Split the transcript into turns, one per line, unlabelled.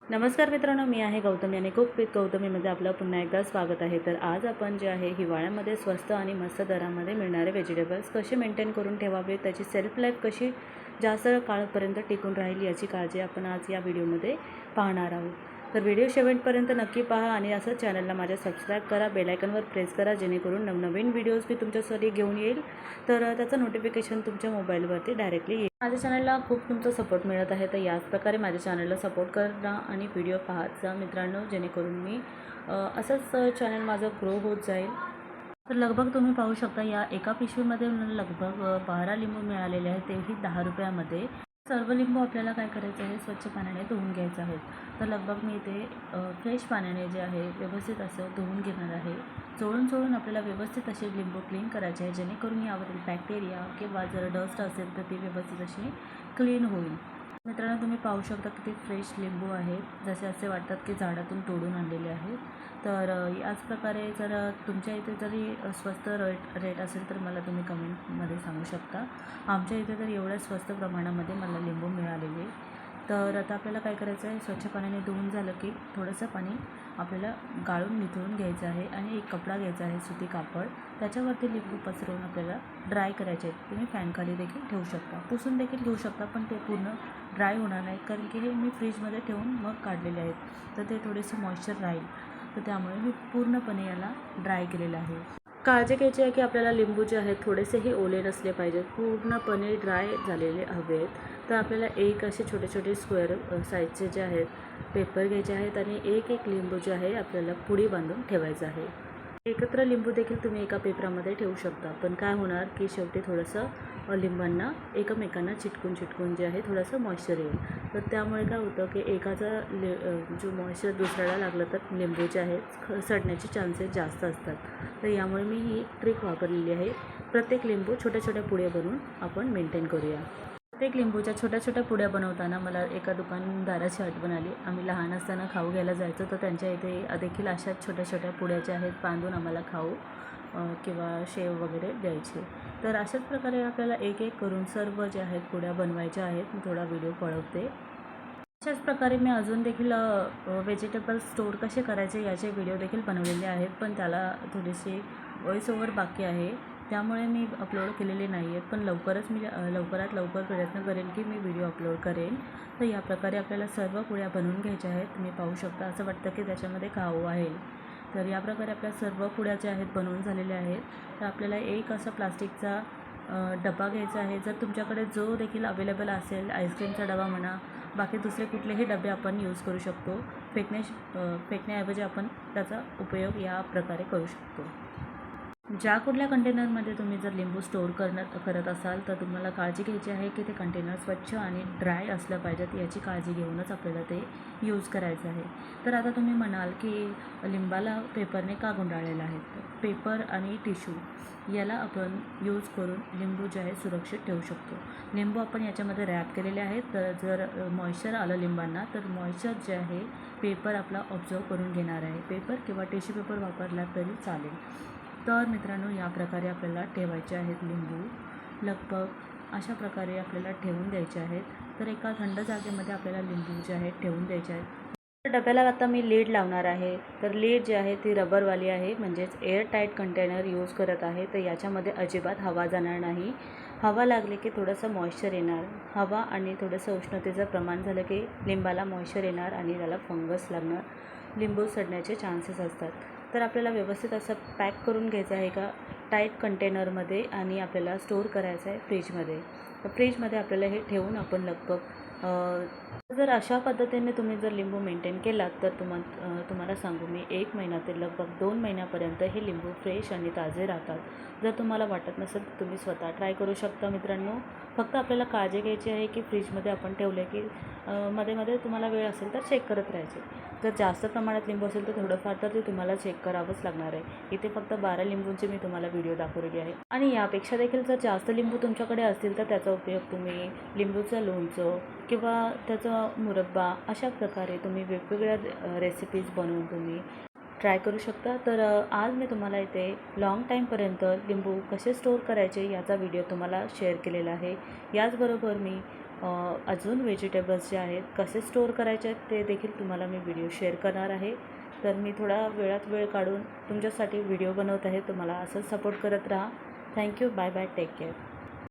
नमस्कार मित्रांनो, मी आहे गौतमी आणि कुक विथ गौतमीमध्ये आपलं पुन्हा एकदा स्वागत आहे. तर आज आपण जे आहे हिवाळ्यामध्ये स्वस्त आणि मस्त दरामध्ये मिळणारे व्हेजिटेबल्स कसे मेंटेन करून ठेवावे, त्याची सेल्फ लाईफ कशी जास्त काळापर्यंत टिकून राहील याची काळजी आपण आज या व्हिडिओमध्ये पाहणार आहोत. तर व्हिडिओ शेवटपर्यंत नक्की पहा आणि असंच चॅनलला माझ्या सबस्क्राईब करा, बेल आयकॉनवर प्रेस करा, जेणेकरून नवनवीन व्हिडिओज मी तुमच्यासाठी घेऊन येईल तर त्याचं नोटिफिकेशन तुमच्या मोबाईलवरती डायरेक्टली येईल. माझ्या चॅनलला खूप तुमचा सपोर्ट मिळत आहे, तर याच प्रकारे माझ्या चॅनलला सपोर्ट करा आणि व्हिडिओ पाहत जा मित्रांनो, जेणेकरून मी असंच चॅनल माझं ग्रो होत जाईल. तर लगभग तुम्ही पाहू शकता या एका पिशवीमध्ये लगभग 12 लिंबू मिळालेले आहेत, तेही 10 रुपयामध्ये. सर्व लिंबू आपल्याला काय करायचं आहे, स्वच्छ पाण्याने धुवून घ्यायचं आहे. तर लगभग मी ते फ्रेश पाण्याने जे आहे व्यवस्थित असं धुवून घेणार आहे. चोळून आपल्याला व्यवस्थित असे लिंबू क्लीन करायचे आहे, जेणेकरून यावरील बॅक्टेरिया किंवा जर डस्ट असेल तर ती व्यवस्थित अशी क्लीन होईल. मित्रांनो, तुम्ही पाहू शकता की ते फ्रेश लिंबू आहेत, जसे असे वाटतात की झाडातून तोडून आणलेले आहेत. तर याच प्रकारे जर तुमच्या इथे जरी स्वस्त रेट असेल तर मला तुम्ही कमेंटमध्ये सांगू शकता. आमच्या इथे तर एवढ्या स्वस्त प्रमाणामध्ये मला लिंबू मिळालेले. तर आता आपल्याला काय करायचं आहे, स्वच्छ पाण्याने धुवून झालं की थोडंसं पाणी आपल्याला गाळून निथळून घ्यायचं आहे आणि एक कपडा घ्यायचा आहे, सुती कापड. त्याच्यावरती लिंबू पसरवून आपल्याला ड्राय करायचे आहेत. तुम्ही फॅनखाली देखील ठेवू शकता, पुसून देखील घेऊ शकता, पण ते पूर्ण ड्राय होणार नाही, कारण की हे मी फ्रीजमध्ये ठेवून मग काढलेले आहेत, तर ते थोडेसे मॉइश्चर राहील. तर त्यामुळे मी पूर्णपणे याला ड्राय केलेलं आहे. काळजी घ्यायची आहे की आपल्याला लिंबू जे आहेत थोडेसेही ओले नसले पाहिजेत, पूर्णपणे ड्राय झालेले हवे आहेत. तर आपल्याला एक असे छोटे छोटे स्क्वेअर साईजचे जे आहेत पेपर घ्यायचे आहेत आणि एक एक लिंबू जे आहे आपल्याला पुडी बांधून ठेवायचं आहे. एकत्र लिंबू देखील तुम्ही एका पेपरामध्ये ठेवू शकता, पण काय होणार की शेवटी थोडंसं लिंबांना एकमेकांना चिटकून जे आहे थोडंसं मॉइश्चर येईल. तर त्यामुळे काय होतं की एकाचा जो मॉइश्चर दुसऱ्याला लागलं तर लिंबू जे आहेत सडण्याचे चान्सेस जास्त असतात. तर यामुळे मी ही ट्रिक वापरलेली आहे. प्रत्येक लिंबू छोट्या छोट्या पुड्या बनवून आपण मेंटेन करूया. प्रत्येक लिंबूच्या छोट्या छोट्या पुड्या बनवताना मला एका दुकानदाराची आठवण आली. आम्ही लहान असताना खाऊ घ्यायला जायचो, तर त्यांच्या इथे देखील अशाच छोट्या छोट्या पुड्या ज्या आहेत बांधून आम्हाला खाऊ किंवा शेव वगैरे द्यायचे. तर अशाच प्रकारे आपल्याला एक एक करून सर्व जे आहेत पुड्या बनवायच्या आहेत. मी थोडा व्हिडिओ पळवते. अशाच प्रकारे मी अजून देखील व्हेजिटेबल स्टोअर कसे करायचे याचे व्हिडिओ देखील बनवलेले आहेत, पण त्याला थोडीशी व्हॉईस ओव्हर बाकी आहे, त्यामुळे मी अपलोड केलेले नाही आहेत. पण लवकरच मी लवकरात लवकर प्रयत्न करेन की मी व्हिडिओ अपलोड करेन. तर या प्रकारे आपल्याला सर्व पुड्या बनवून घ्यायच्या आहेत. तुम्ही पाहू शकता, असं वाटतं की त्याच्यामध्ये खाऊ आहे. तर या प्रकारे आपल्या सर्व पुड्या ज्या आहेत बनवून झालेल्या आहेत. तर आपल्याला एक असा प्लास्टिकचा डबा घ्यायचा आहे. जर तुमच्याकडे जो देखील अवेलेबल असेल, आईस्क्रीमचा डबा म्हणा, बाकी दुसरे कुठलेही डबे आपण यूज करू शकतो. फेकण्याऐवजी आपण त्याचा उपयोग या प्रकारे करू शकतो. ज्या कुठल्या कंटेनरमध्ये तुम्ही जर लिंबू स्टोअर करत असाल तर तुम्हाला काळजी घ्यायची आहे की ते कंटेनर स्वच्छ आणि ड्राय असलं पाहिजेत, याची काळजी घेऊनच आपल्याला ते यूज करायचं आहे. तर आता तुम्ही म्हणाल की लिंबाला पेपरने का गुंडाळलेलं आहे. पेपर आणि टिश्यू याला आपण यूज करून लिंबू जे आहे सुरक्षित ठेवू शकतो. लिंबू आपण याच्यामध्ये रॅप केलेले आहेत, तर जर मॉइश्चर आलं लिंबांना तर मॉइश्चर जे आहे पेपर आपला ऑब्झर्व करून घेणार आहे. पेपर किंवा टिश्यू पेपर वापरला तरी चालेल. तर मित्रांनो, या प्रकारे आपल्याला ठेवायचे आहेत लिंबू. लगभग अशा प्रकारे आपल्याला ठेवून द्यायचे आहेत. तर एका थंड जागेमध्ये आपल्याला लिंबू जे आहेत ठेवून द्यायचे आहेत. तर डब्याला आता मी लीड लावणार आहे. तर लीड जी आहे ती रबरवाली आहे, म्हणजेच एअर टाईट कंटेनर यूज करत आहे. तर याच्यामध्ये अजिबात हवा जाणार नाही. हवा लागली की थोडंसं मॉइश्चर येणार. हवा आणि थोडंसं उष्णतेचं प्रमाण झालं की लिंबाला मॉइश्चर येणार आणि त्याला फंगस लागणार, लिंबू सडण्याचे चान्सेस असतात. तर आपल्याला व्यवस्थित असं पॅक करून घ्यायचं आहे एका टाईट कंटेनरमध्ये आणि आपल्याला स्टोअर करायचं आहे फ्रीजमध्ये. तर फ्रीजमध्ये आपल्याला हे ठेवून आपण लगभग जर अशा पद्धतीने तुम्ही जर लिंबू मेंटेन केलात तर तुम्हाला सांगू मी 1 महिना ते लगभग 2 महिन्यापर्यंत हे लिंबू फ्रेश आणि ताजे राहतात. जर तुम्हाला वाटत नसेल तर तुम्ही स्वतः ट्राय करू शकता मित्रांनो. फक्त आपल्याला काळजी घ्यायची आहे की फ्रीजमध्ये आपण ठेवले की मध्ये मध्ये तुम्हाला वेळ असेल तर चेक करत राहायचे. जर जास्त प्रमाणात लिंबू असेल तर थोडंफार तर ते तुम्हाला चेक करावंच लागणार आहे. इथे फक्त 12 लिंबूंचे मी तुम्हाला व्हिडिओ दाखवलेली आहे आणि यापेक्षा देखील जर जास्त लिंबू तुमच्याकडे असतील तर त्याचा उपयोग तुम्ही लिंबूचं लोणचं किंवा त्याचा मुरब्बा अशा प्रकारे तुम्ही वेगवेगळ्या रेसिपीज बनवून तुम्ही ट्राय करू शकता. तर आज मी तुम्हाला इथे लाँग टाईमपर्यंत लिंबू कसे स्टोअर करायचे याचा व्हिडिओ तुम्हाला शेअर केलेला आहे. याचबरोबर मी अजून व्हेजिटेबल्स जे आहेत कसे स्टोअर करायचे आहेत ते देखील तुम्हाला मी व्हिडिओ शेअर करणार आहे. तर मी थोडा वेळात वेळ काढून तुमच्यासाठी व्हिडिओ बनवत आहे. तुम्हाला असंच सपोर्ट करत राहा. Thank you. Bye bye. Take care.